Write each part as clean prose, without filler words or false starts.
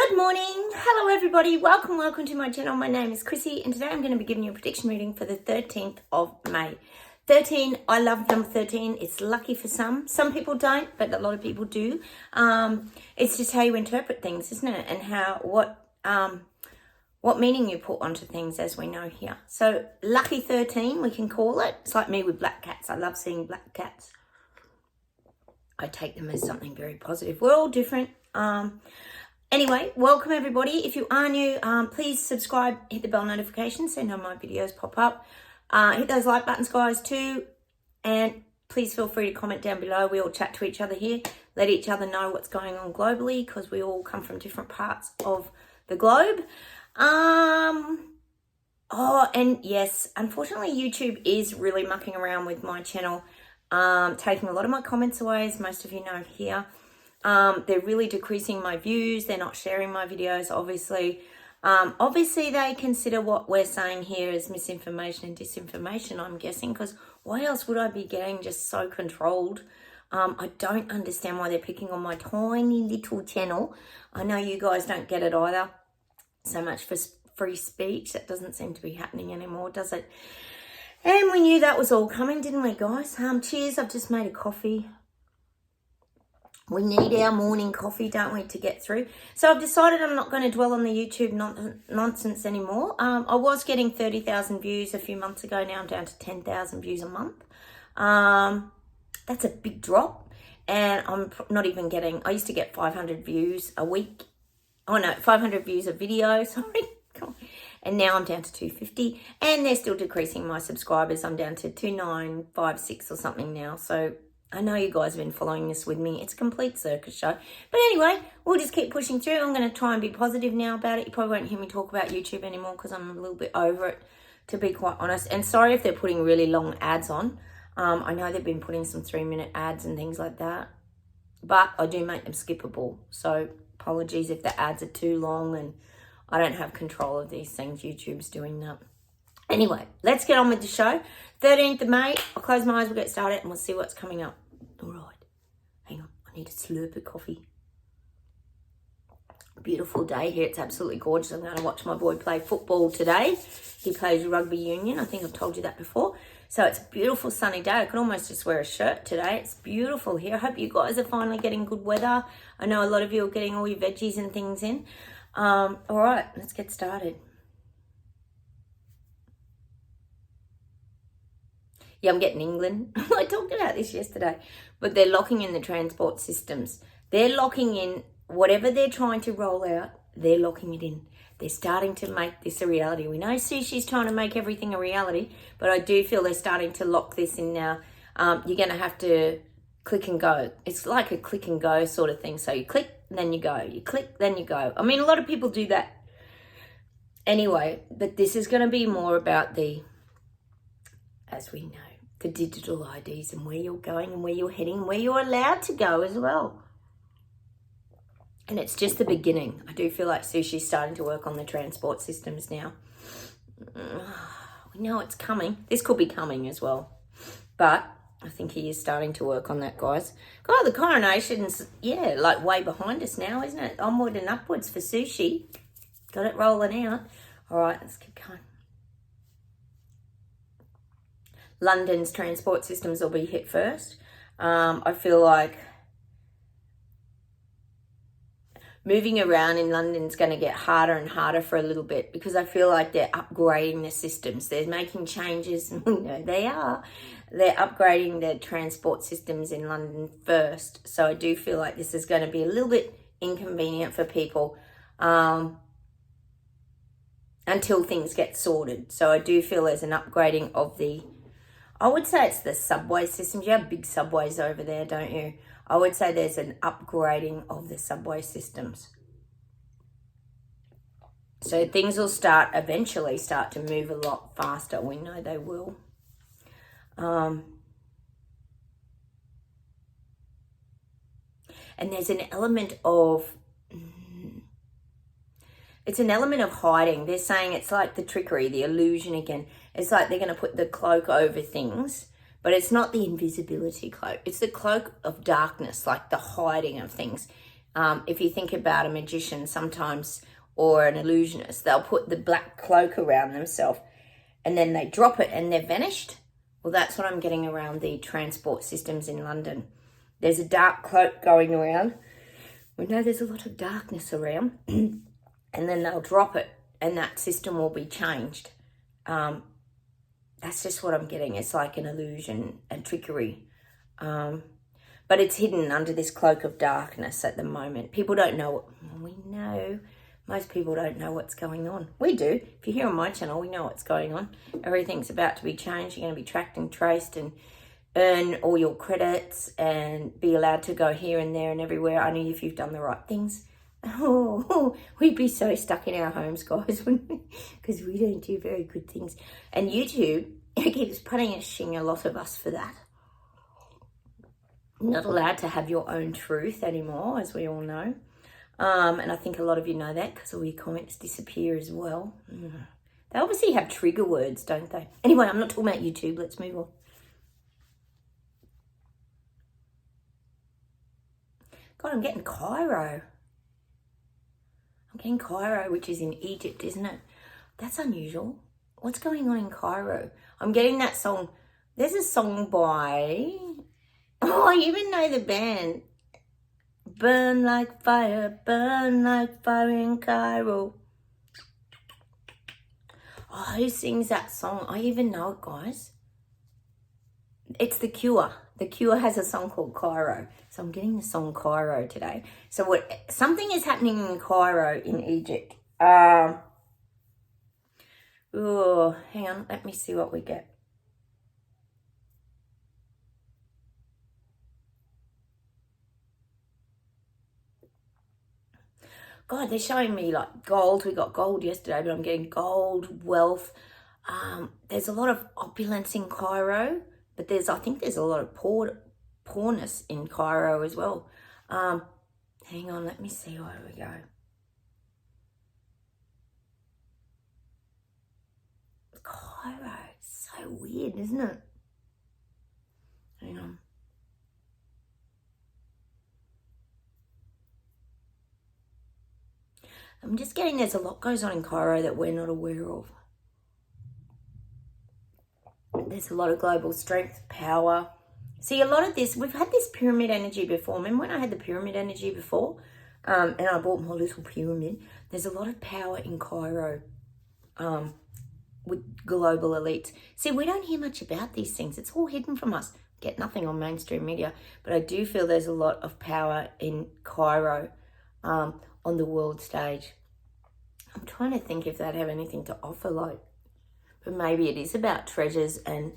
Good morning. Hello everybody. Welcome to my channel. My name is Chrissy and today I'm going to be giving you a prediction reading for the 13th of May. 13, I love number 13. It's lucky for some. Some people don't, but a lot of people do. It's just how you interpret things, isn't it? And what meaning you put onto things, as we know here. So lucky 13, we can call it. It's like me with black cats. I love seeing black cats. I take them as something very positive. We're all different. Anyway, welcome everybody. If you are new, please subscribe, hit the bell notification so no my videos pop up. Hit those like buttons, guys, too. And please feel free to comment down below. We all chat to each other here. Let each other know what's going on globally because we all come from different parts of the globe. Oh, and yes, unfortunately, YouTube is really mucking around with my channel, taking a lot of my comments away, as most of you know here. They're really decreasing my views. They're not sharing my videos, obviously. Obviously, they consider what we're saying here as misinformation and disinformation, I'm guessing, because why else would I be getting just so controlled? I don't understand why they're picking on my tiny little channel. I know you guys don't get it either. So much for free speech. That doesn't seem to be happening anymore, does it? And we knew that was all coming, didn't we, guys? Cheers. I've just made a coffee. We need our morning coffee, don't we, to get through. So I've decided I'm not going to dwell on the YouTube nonsense anymore. I was getting 30,000 views a few months ago. Now I'm down to 10,000 views a month. That's a big drop. And I'm not even getting, I used to get 500 views a week. Oh, no, 500 views a video, sorry. And now I'm down to 250. And they're still decreasing my subscribers. I'm down to 2956 or something now. So I know you guys have been following this with me. It's a complete circus show. But anyway, we'll just keep pushing through. I'm going to try and be positive now about it. You probably won't hear me talk about YouTube anymore because I'm a little bit over it, to be quite honest. And sorry if they're putting really long ads on. I know they've been putting some 3-minute ads and things like that. But I do make them skippable. So apologies if the ads are too long and I don't have control of these things. YouTube's doing that. Anyway, let's get on with the show. 13th of May, I'll close my eyes, we'll get started, and we'll see what's coming up. All right, hang on, I need a slurp of coffee. Beautiful day here, it's absolutely gorgeous. I'm going to watch my boy play football today. He plays rugby union, I think I've told you that before. So it's a beautiful sunny day. I could almost just wear a shirt today. It's beautiful here. I hope you guys are finally getting good weather. I know a lot of you are getting all your veggies and things in. All right, let's get started. Yeah, I'm getting England. I talked about this yesterday. But they're locking in the transport systems. They're locking in whatever they're trying to roll out. They're locking it in. They're starting to make this a reality. We know Sushi's trying to make everything a reality. But I do feel they're starting to lock this in now. You're going to have to click and go. It's like a click and go sort of thing. So you click, then you go. You click, then you go. I mean, a lot of people do that anyway. But this is going to be more about the, as we know, the digital IDs and where you're going and where you're heading and where you're allowed to go as well. And it's just the beginning. I do feel like Sushi's starting to work on the transport systems now. We know it's coming. This could be coming as well. But I think he is starting to work on that, guys. God, the coronation's, yeah, like way behind us now, isn't it? Onward and upwards for Sushi. Got it rolling out. All right, let's keep going. London's transport systems will be hit first. I feel like moving around in London's going to get harder and harder for a little bit because I feel like they're upgrading the systems. They're making changes. No, they are. They're upgrading their transport systems in London first. So I do feel like this is going to be a little bit inconvenient for people until things get sorted. So I do feel there's an upgrading of the, I would say it's the subway systems. You have big subways over there, don't you? I would say there's an upgrading of the subway systems. So things will eventually start to move a lot faster. We know they will. And there's an element of, it's an element of hiding. They're saying it's like the trickery, the illusion again. It's like they're going to put the cloak over things, but it's not the invisibility cloak. It's the cloak of darkness, like the hiding of things. If you think about a magician sometimes, or an illusionist, they'll put the black cloak around themselves and then they drop it and they're vanished. Well, that's what I'm getting around the transport systems in London. There's a dark cloak going around. We know there's a lot of darkness around, and then they'll drop it and that system will be changed. That's just what I'm getting. It's like an illusion and trickery. But it's hidden under this cloak of darkness at the moment. People don't know. We know. Most people don't know what's going on. We do. If you're here on my channel, we know what's going on. Everything's about to be changed. You're going to be tracked and traced and earn all your credits and be allowed to go here and there and everywhere, only if you've done the right things. Oh, we'd be so stuck in our homes, guys, because we don't do very good things. And YouTube keeps punishing a lot of us for that. Not allowed to have your own truth anymore, as we all know. And I think a lot of you know that because all your comments disappear as well. They obviously have trigger words, don't they? Anyway, I'm not talking about YouTube. Let's move on. God, I'm getting Cairo. I'm getting Cairo, which is in Egypt, isn't it? That's unusual. What's going on in Cairo? I'm getting that song. There's a song by... Oh, I even know the band. Burn like fire in Cairo. Oh, who sings that song? I even know it, guys. It's The Cure. The Cure has a song called Cairo. So I'm getting the song Cairo today. So something is happening in Cairo in Egypt. Oh, hang on. Let me see what we get. God, they're showing me like gold. We got gold yesterday, but I'm getting gold, wealth. There's a lot of opulence in Cairo, but I think there's a lot of poorness in Cairo as well. Hang on, let me see where we go. Cairo, it's so weird, isn't it? Hang on. I'm just getting there's a lot goes on in Cairo that we're not aware of. There's a lot of global strength, power. See, a lot of this, we've had this pyramid energy before. Remember when I had the pyramid energy before? And I bought my little pyramid. There's a lot of power in Cairo with global elites. See, we don't hear much about these things. It's all hidden from us. Get nothing on mainstream media. But I do feel there's a lot of power in Cairo on the world stage. I'm trying to think if they'd have anything to offer, like, but maybe it is about treasures and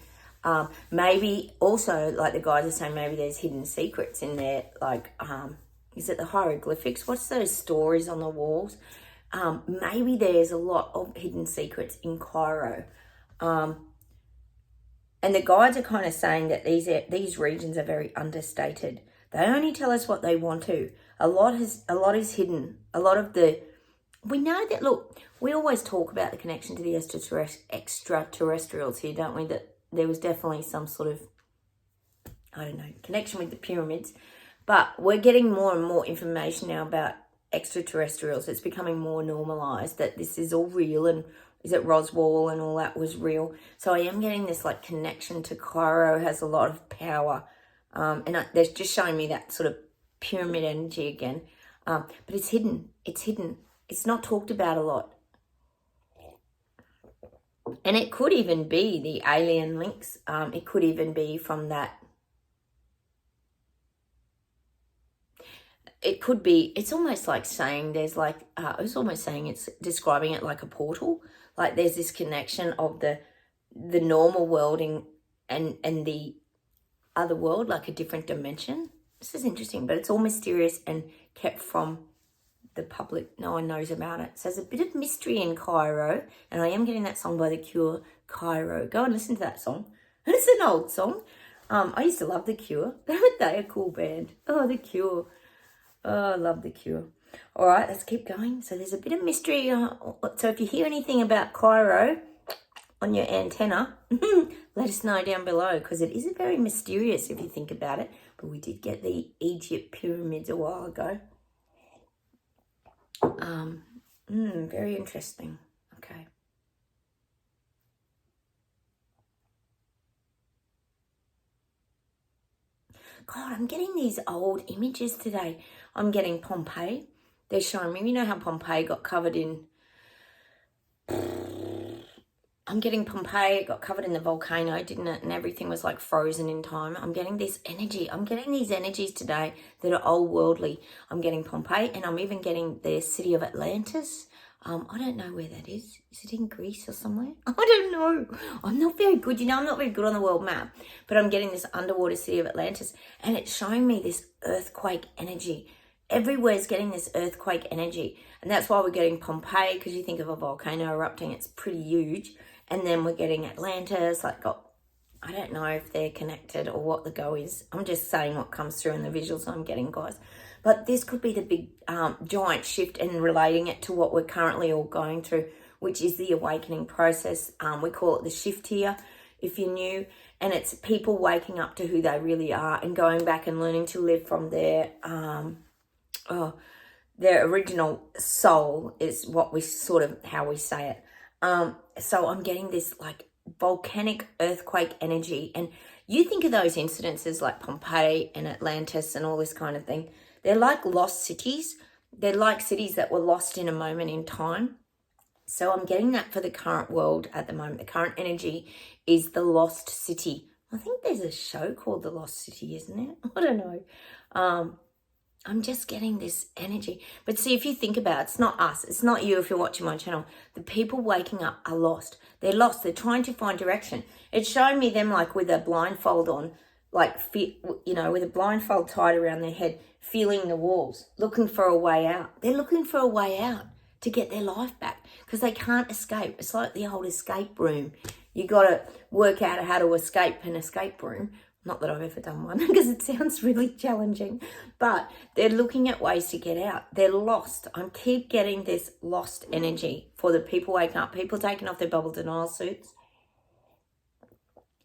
maybe also, like the guys are saying, maybe there's hidden secrets in there, like, is it the hieroglyphics? What's those stories on the walls? Maybe there's a lot of hidden secrets in Cairo. And the guides are kind of saying that these regions are very understated. They only tell us what they want to. A lot is hidden. A lot of we know that, look, we always talk about the connection to the extraterrestrials here, don't we? That there was definitely some sort of, I don't know, connection with the pyramids. But we're getting more and more information now about extraterrestrials. It's becoming more normalized that this is all real, and is it Roswell and all that was real. So I am getting this like connection to Cairo has a lot of power. And they're just showing me that sort of pyramid energy again. But it's hidden. It's hidden. It's not talked about a lot. And it could even be the alien links. It could even be from that. It could be, it's almost like saying there's like, I was almost saying it's describing it like a portal. Like there's this connection of the normal world and the other world, like a different dimension. This is interesting, but it's all mysterious and kept from the public. No one knows about it. So there's a bit of mystery in Cairo, and I am getting that song by The Cure, Cairo. Go and listen to that song. It's an old song. I used to love The Cure. They're a cool band. Oh, The Cure. Oh, I love The Cure. All right, let's keep going. So there's a bit of mystery. So if you hear anything about Cairo on your antenna, let us know down below, because it is very mysterious if you think about it. But we did get the Egypt pyramids a while ago. Very interesting. Okay. God, I'm getting these old images today. I'm getting Pompeii. They're showing me, you know how Pompeii got covered in... I'm getting Pompeii, it got covered in the volcano, didn't it? And everything was like frozen in time. I'm getting this energy. I'm getting these energies today that are old worldly. I'm getting Pompeii, and I'm even getting the city of Atlantis. I don't know where that is. Is it in Greece or somewhere? I don't know. I'm not very good. I'm not very good on the world map. But I'm getting this underwater city of Atlantis. And it's showing me this earthquake energy. Everywhere's getting this earthquake energy. And that's why we're getting Pompeii, because you think of a volcano erupting, it's pretty huge. And then we're getting Atlantis. I don't know if they're connected or what the go is. I'm just saying what comes through in the visuals I'm getting, guys. But this could be the big giant shift, and relating it to what we're currently all going through, which is the awakening process. We call it the shift here, if you're new. And it's people waking up to who they really are and going back and learning to live from their original soul, is what we sort of, how we say it. So I'm getting this like volcanic earthquake energy. And you think of those incidences like Pompeii and Atlantis and all this kind of thing. They're like lost cities. They're like cities that were lost in a moment in time. So I'm getting that for the current world at the moment. The current energy is the lost city. I think there's a show called The Lost City, isn't it? I don't know. I'm just getting this energy. But see, if you think about it, it's not us. It's not you if you're watching my channel. The people waking up are lost. They're lost. They're trying to find direction. It's showing me them like with a blindfold on, like, with a blindfold tied around their head, feeling the walls, looking for a way out. They're looking for a way out to get their life back because they can't escape. It's like the old escape room. You got to work out how to escape an escape room. Not that I've ever done one because it sounds really challenging, but they're looking at ways to get out. They're lost. I keep getting this lost energy for the people waking up, people taking off their bubble denial suits.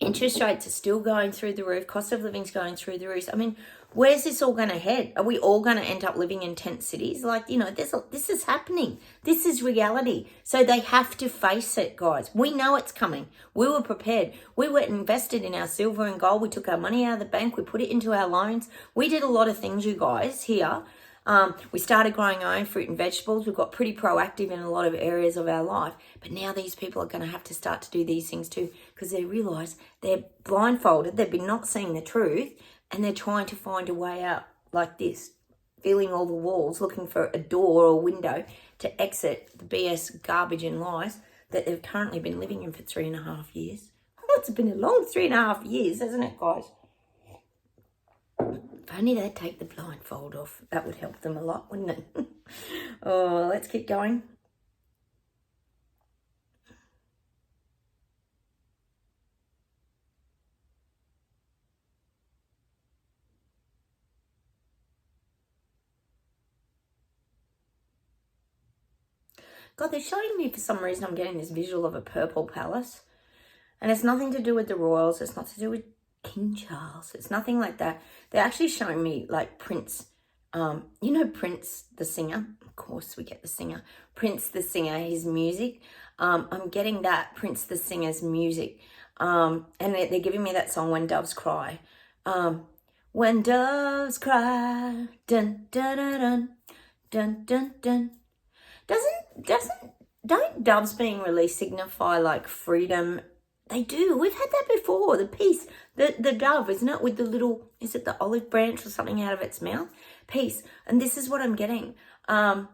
Interest rates are still going through the roof. Cost of living's going through the roof. I mean, where's this all going to head? Are we all going to end up living in tent cities? Like, this is happening. This is reality. So they have to face it, guys. We know it's coming. We were prepared. We were invested in our silver and gold. We took our money out of the bank. We put it into our loans. We did a lot of things, you guys, here. We started growing our own fruit and vegetables. We've got pretty proactive in a lot of areas of our life. But now these people are going to have to start to do these things too, because they realise they're blindfolded. They've been not seeing the truth, and they're trying to find a way out like this, feeling all the walls, looking for a door or window to exit the BS garbage and lies that they've currently been living in for 3.5 years. Oh, it's been a long 3.5 years, hasn't it, guys? If only they'd take the blindfold off, that would help them a lot, wouldn't it? Oh, let's keep going. God, they're showing me, for some reason, I'm getting this visual of a purple palace. And it's nothing to do with the royals. It's not to do with King Charles. It's nothing like that. They're actually showing me like Prince. Prince the singer. Of course, we get the singer. Prince the singer, his music. I'm getting that Prince the singer's music. And they're giving me that song, When Doves Cry. When doves cry, dun dun dun dun dun dun dun. Don't doves being released signify like freedom? They do. We've had that before. The peace, the dove, isn't it? With the little, is it the olive branch or something out of its mouth? Peace. And this is what I'm getting. Let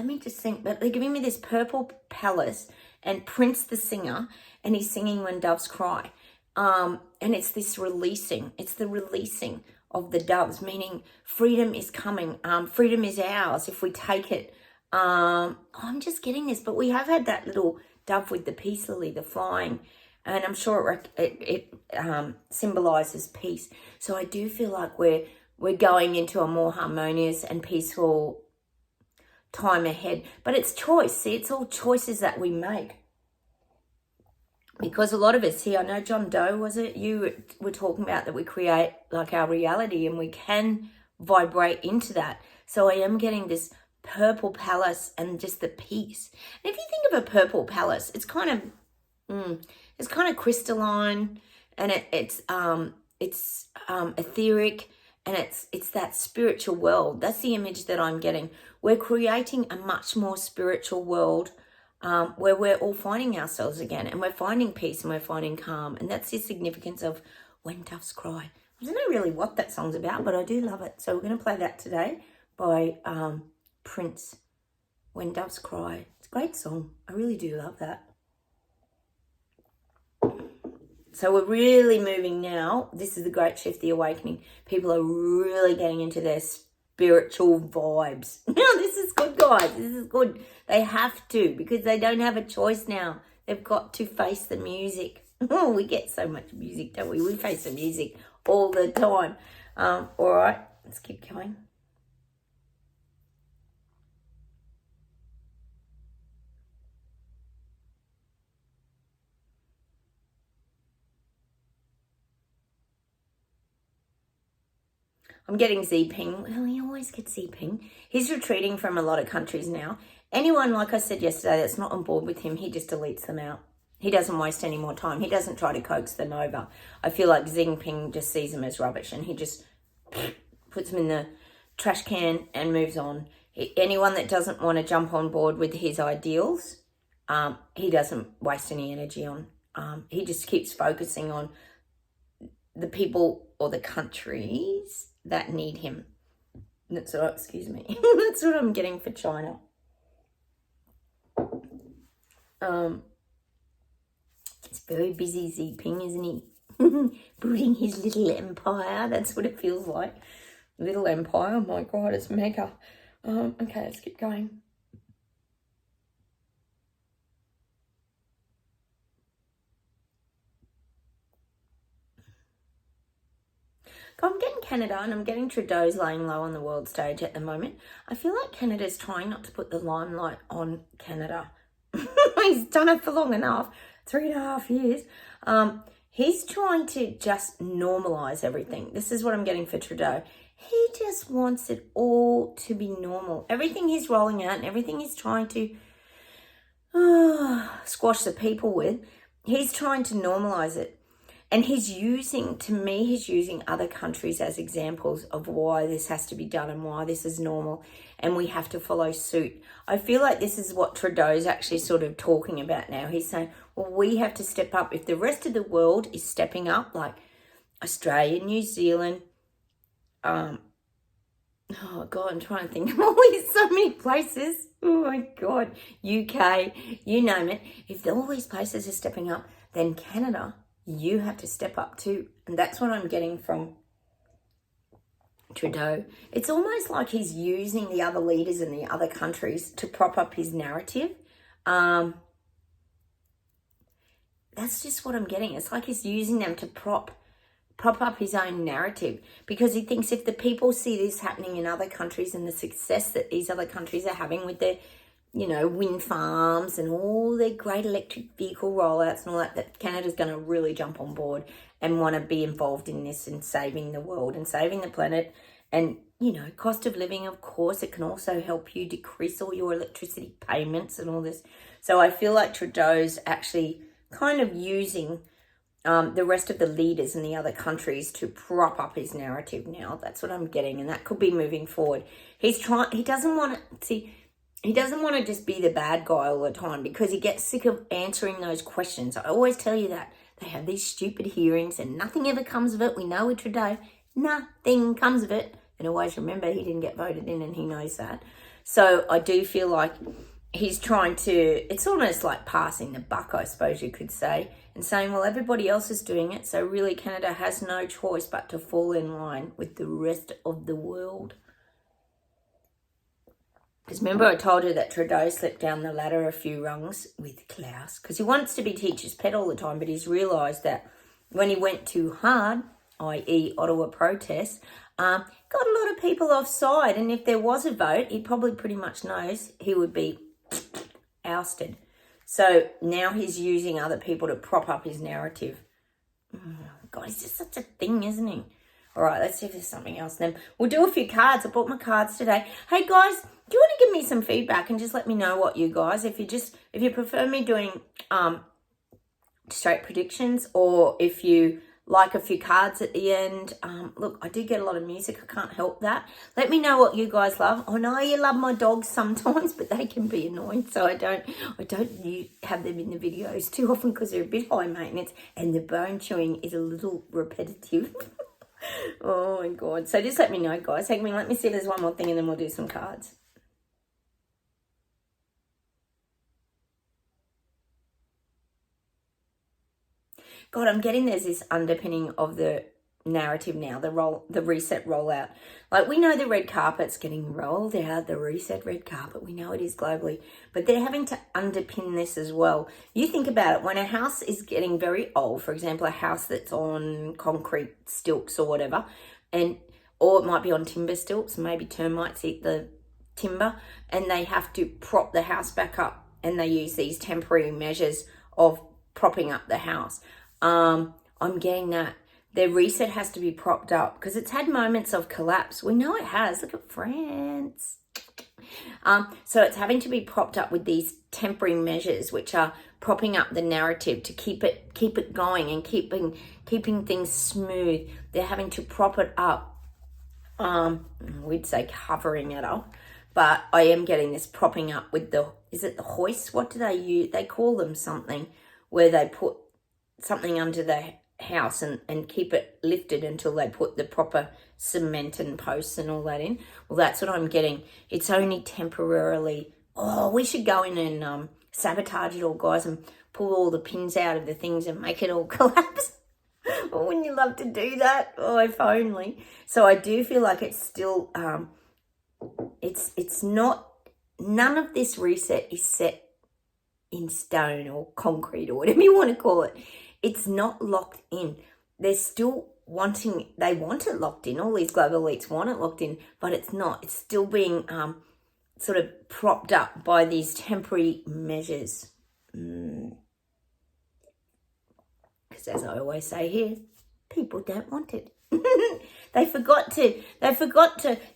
me just think. But they're giving me this purple palace and Prince the singer, and he's singing When Doves Cry. And it's this releasing. It's the releasing of the doves, meaning freedom is coming. Freedom is ours if we take it. I'm just getting this, but we have had that little dove with the peace lily, the flying, and I'm sure it symbolizes peace. So I do feel like we're going into a more harmonious and peaceful time ahead. But it's choice. See, it's all choices that we make. Because a lot of us here, I know John Doe, was it? You were talking about that we create like our reality and we can vibrate into that. So I am getting this purple palace and just the peace. And if you think of a purple palace, it's kind of crystalline, and it's etheric, and it's that spiritual world. That's the image that I'm getting. We're creating a much more spiritual world, where we're all finding ourselves again, and we're finding peace, and we're finding calm. And that's the significance of When Doves Cry. I don't know really what that song's about, but I do love it. So we're going to play that today by Prince, When Doves Cry. It's a great song. I really do love that. So we're really moving now. This is the great shift, the awakening. People are really getting into their spiritual vibes. Now, this is good, guys. This is good. They have to, because they don't have a choice now. They've got to face the music. Oh, we get so much music, don't we? We face the music all the time. All right, let's keep going. I'm getting Z-Ping. Well, he always gets Z-Ping. He's retreating from a lot of countries now. Anyone, like I said yesterday, that's not on board with him, he just deletes them out. He doesn't waste any more time. He doesn't try to coax them over. I feel like Xi just sees them as rubbish, and he just puts them in the trash can and moves on. Anyone that doesn't want to jump on board with his ideals, he doesn't waste any energy on. He just keeps focusing on the people or the countries that need him. That's what, excuse me. That's what I'm getting for China. It's very busy, Z-Ping, isn't he? Building his little empire. That's what it feels like. Little empire. Oh my God, it's mega. Okay, let's keep going. I'm getting Canada, and I'm getting Trudeau's laying low on the world stage at the moment. I feel like Canada's trying not to put the limelight on Canada. He's done it for long enough, 3.5 years. He's trying to just normalise everything. This is what I'm getting for Trudeau. He just wants it all to be normal. Everything he's rolling out and everything he's trying to squash the people with, he's trying to normalise it. And he's using other countries as examples of why this has to be done and why this is normal, and we have to follow suit. I feel like this is what Trudeau's actually sort of talking about now. He's saying, well, we have to step up. If the rest of the world is stepping up, like Australia, New Zealand, oh God, I'm trying to think. There's so many places. Oh my God, UK, you name it. If all these places are stepping up, then Canada, you have to step up too. And that's what I'm getting from Trudeau. It's almost like he's using the other leaders in the other countries to prop up his narrative. That's just what I'm getting. It's like he's using them to prop up his own narrative, because he thinks if the people see this happening in other countries and the success that these other countries are having with their, wind farms and all their great electric vehicle rollouts and all that, that Canada's going to really jump on board and want to be involved in this and saving the world and saving the planet. And, cost of living, of course, it can also help you decrease all your electricity payments and all this. So I feel like Trudeau's actually kind of using the rest of the leaders in the other countries to prop up his narrative now. That's what I'm getting, and that could be moving forward. He doesn't want to just be the bad guy all the time, because he gets sick of answering those questions. I always tell you that. They have these stupid hearings and nothing ever comes of it. We know with Trudeau, nothing comes of it. And always remember, he didn't get voted in, and he knows that. So I do feel like he's trying to, it's almost like passing the buck, I suppose you could say, and saying, well, everybody else is doing it, so really Canada has no choice but to fall in line with the rest of the world. Because remember I told you that Trudeau slipped down the ladder a few rungs with Klaus, because he wants to be teacher's pet all the time, but he's realised that when he went too hard, i.e. Ottawa protests, got a lot of people offside, and if there was a vote, he probably pretty much knows he would be ousted. So now he's using other people to prop up his narrative. God, he's just such a thing, isn't he? All right, let's see if there's something else. Then we'll do a few cards. I bought my cards today. Hey, guys, do you want to give me some feedback and just let me know what you guys, if you prefer me doing straight predictions, or if you like a few cards at the end. Look, I do get a lot of music. I can't help that. Let me know what you guys love. I know you love my dogs sometimes, but they can be annoying, so I don't have them in the videos too often because they're a bit high maintenance and the bone chewing is a little repetitive. Oh my God. So just let me know, guys. Let me see if there's one more thing and then we'll do some cards. God, I'm getting there's this underpinning of the narrative now, the reset rollout. Like, we know the red carpet's getting rolled out, the reset red carpet. We know it is globally, but they're having to underpin this as well. You think about it, when a house is getting very old, for example, a house that's on concrete stilts or whatever, or it might be on timber stilts, maybe termites eat the timber, and they have to prop the house back up, and they use these temporary measures of propping up the house. I'm getting that their reset has to be propped up because it's had moments of collapse. We know it has. Look at France. So it's having to be propped up with these temporary measures, which are propping up the narrative to keep it going and keeping things smooth. They're having to prop it up. We'd say covering it up, but I am getting this propping up with is it the hoist? What do they use? They call them something where they put something under the house and keep it lifted until they put the proper cement and posts and all that in. Well, that's what I'm getting. It's only temporarily. Oh, we should go in and sabotage it all, guys, and pull all the pins out of the things and make it all collapse. Oh, wouldn't you love to do that? Oh, if only. So I do feel like it's still, it's not, none of this reset is set in stone or concrete or whatever you want to call it. It's not locked in. They're still they want it locked in. All these global elites want it locked in, but it's not. It's still being sort of propped up by these temporary measures. Because as I always say here, people don't want it.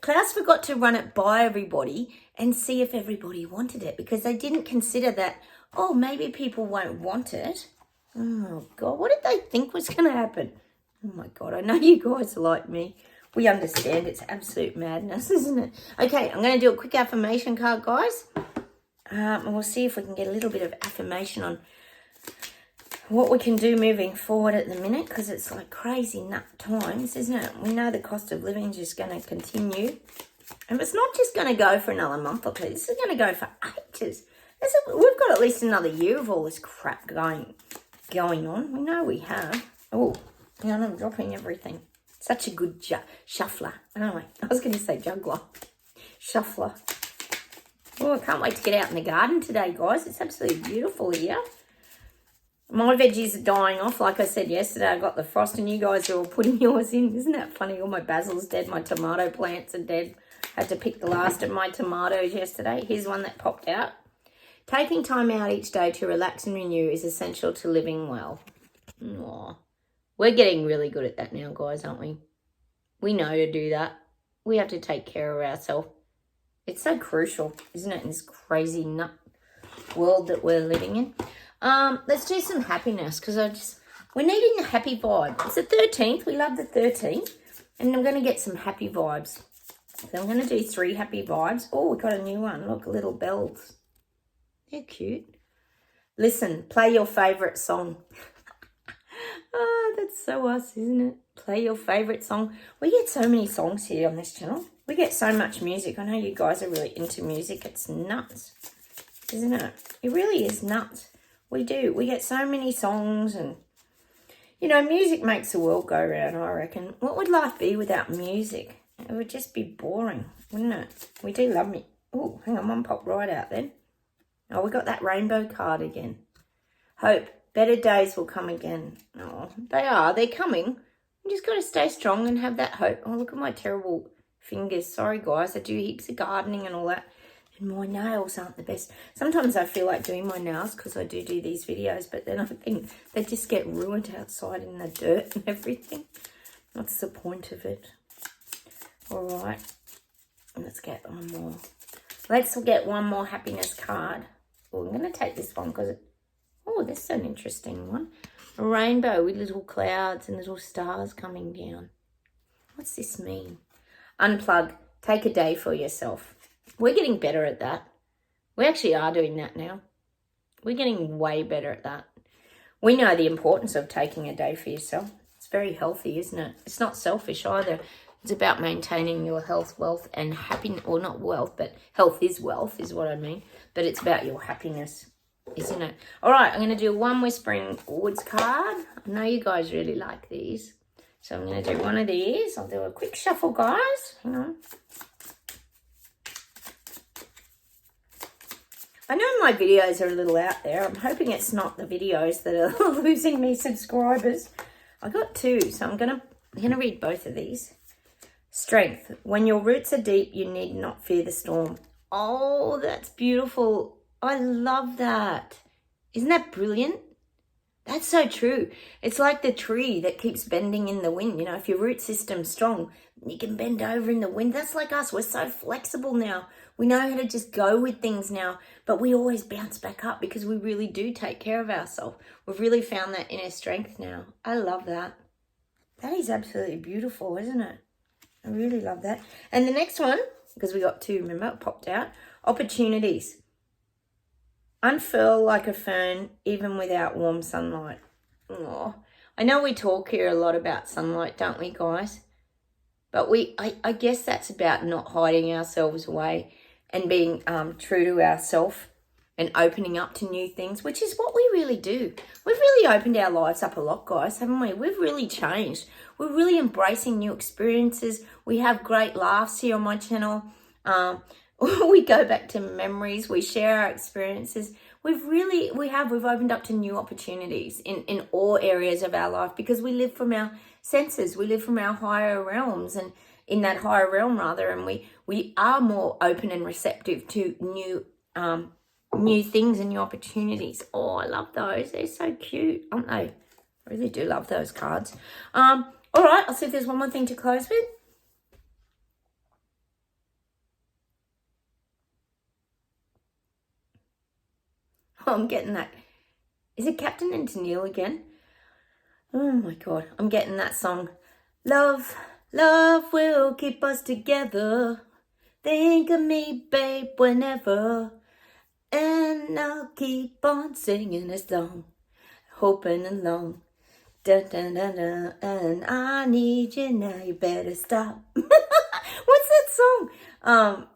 Klaus forgot to run it by everybody and see if everybody wanted it, because they didn't consider that, oh, maybe people won't want it. Oh, God, what did they think was going to happen? Oh, my God, I know you guys are like me. We understand it's absolute madness, isn't it? Okay, I'm going to do a quick affirmation card, guys. And we'll see if we can get a little bit of affirmation on what we can do moving forward at the minute, because it's like crazy nut times, isn't it? We know the cost of living is just going to continue. And it's not just going to go for another month or two. This is going to go for ages. We've got at least another year of all this crap going on. We know we have. Oh, and I'm dropping everything. Such a good shuffler. Anyway, I was going to say juggler. Shuffler. Oh, I can't wait to get out in the garden today, guys. It's absolutely beautiful here. My veggies are dying off. Like I said yesterday, I got the frost and you guys are all putting yours in. Isn't that funny? All my basil's dead. My tomato plants are dead. Had to pick the last of my tomatoes yesterday. Here's one that popped out. Taking time out each day to relax and renew is essential to living well. Aww. We're getting really good at that now, guys, aren't we? We know to do that. We have to take care of ourselves. It's so crucial, isn't it, in this crazy nut world that we're living in. Let's do some happiness, because we're needing a happy vibe. It's the 13th. We love the 13th. And I'm going to get some happy vibes. So I'm going to do 3 happy vibes. Oh, we got a new one. Look, little bells. They're cute. Listen, play your favourite song. Oh, that's so us, isn't it? Play your favourite song. We get so many songs here on this channel. We get so much music. I know you guys are really into music. It's nuts, isn't it? It really is nuts. We do. We get so many songs, and, you know, music makes the world go round, I reckon. What would life be without music? It would just be boring, wouldn't it? We do love me. Oh, hang on, one popped right out then. Oh, we got that rainbow card again. Hope. Better days will come again. Oh, they are. They're coming. You just got to stay strong and have that hope. Oh, look at my terrible fingers. Sorry, guys. I do heaps of gardening and all that. And my nails aren't the best. Sometimes I feel like doing my nails because I do these videos, but then I think they just get ruined outside in the dirt and everything. What's the point of it? All right. Let's get one more. Let's get one more happiness card. Oh, I'm going to take this one because oh, this is an interesting one. A rainbow with little clouds and little stars coming down. What's this mean? Unplug. Take a day for yourself. We're getting better at that. We actually are doing that now. We're getting way better at that. We know the importance of taking a day for yourself. It's very healthy, isn't it? It's not selfish either. It's about maintaining your health, wealth, and happiness. Or not wealth, but health is wealth, is what I mean. But it's about your happiness, isn't it? All right, I'm going to do one Whispering Woods card. I know you guys really like these. So I'm going to do one of these. I'll do a quick shuffle, guys. Hang on. I know my videos are a little out there. I'm hoping it's not the videos that are losing me subscribers. I got 2, so I'm gonna read both of these. Strength. When your roots are deep, you need not fear the storm. Oh, that's beautiful. I love that. Isn't that brilliant? That's so true. It's like the tree that keeps bending in the wind. You know, if your root system's strong, you can bend over in the wind. That's like us. We're so flexible now. We know how to just go with things now, but we always bounce back up because we really do take care of ourselves. We've really found that inner strength now. I love that. That is absolutely beautiful, isn't it? I really love that. And the next one, because we got 2, remember, it popped out. Opportunities. Unfurl like a fern, even without warm sunlight. Oh, I know we talk here a lot about sunlight, don't we, guys? But I guess that's about not hiding ourselves away and being true to ourselves and opening up to new things, which is what we really do. We've really opened our lives up a lot, guys, haven't we? We've really changed. We're really embracing new experiences. We have great laughs here on my channel. We go back to memories. We share our experiences. We've opened up to new opportunities in all areas of our life because we live from our senses. We live from our higher realms, and in that higher realm rather, and we are more open and receptive to new things and new opportunities. Oh, I love those. They're so cute, aren't they? I really do love those cards. All right, I'll see if there's one more thing to close with. Oh, I'm getting that. Is it Captain and Tennille again? Oh my God, I'm getting that song. Love, love will keep us together. Think of me, babe, whenever. And I'll keep on singing this song, hoping along. Da, da, da, da, and I need you now, you better stop. What's that song?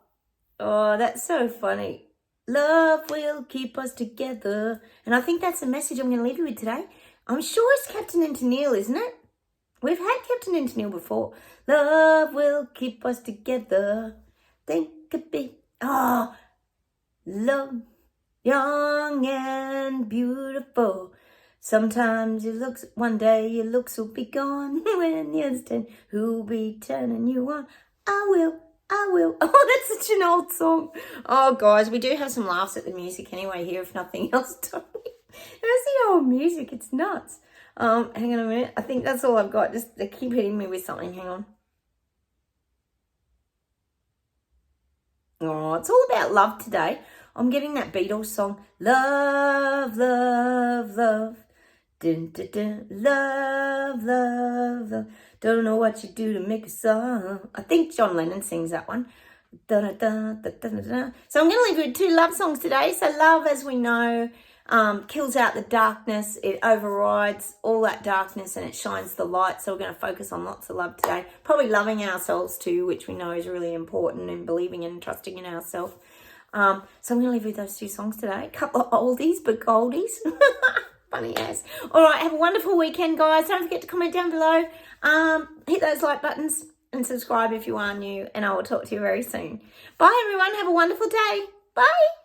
Oh, that's so funny. Love will keep us together. And I think that's the message I'm going to leave you with today. I'm sure it's Captain and Tennille, isn't it? We've had Captain and Tennille before. Love will keep us together. Think of me. Oh, love, young and beautiful. Sometimes one day your looks will be gone. When you're 10, who'll be turning you on? I will. Oh, that's such an old song. Oh, guys, we do have some laughs at the music anyway here, if nothing else. That's the old music. It's nuts. Hang on a minute. I think that's all I've got. Just they keep hitting me with something. Hang on. Oh, it's all about love today. I'm getting that Beatles song. Love, love, love. Dun, dun, dun. Love, love, love. Don't know what you do to make a song. I think John Lennon sings that one. Da, da, da, da, da, da. So I'm going to leave you with 2 love songs today. So love, as we know, kills out the darkness. It overrides all that darkness and it shines the light. So we're going to focus on lots of love today. Probably loving ourselves too, which we know is really important, and believing and trusting in ourselves. So I'm going to leave you with those 2 songs today. A couple of oldies but goldies. Funny ass. All right, have a wonderful weekend, guys. Don't forget to comment down below. Hit those like buttons and subscribe if you are new, and I will talk to you very soon. Bye, everyone. Have a wonderful day. Bye.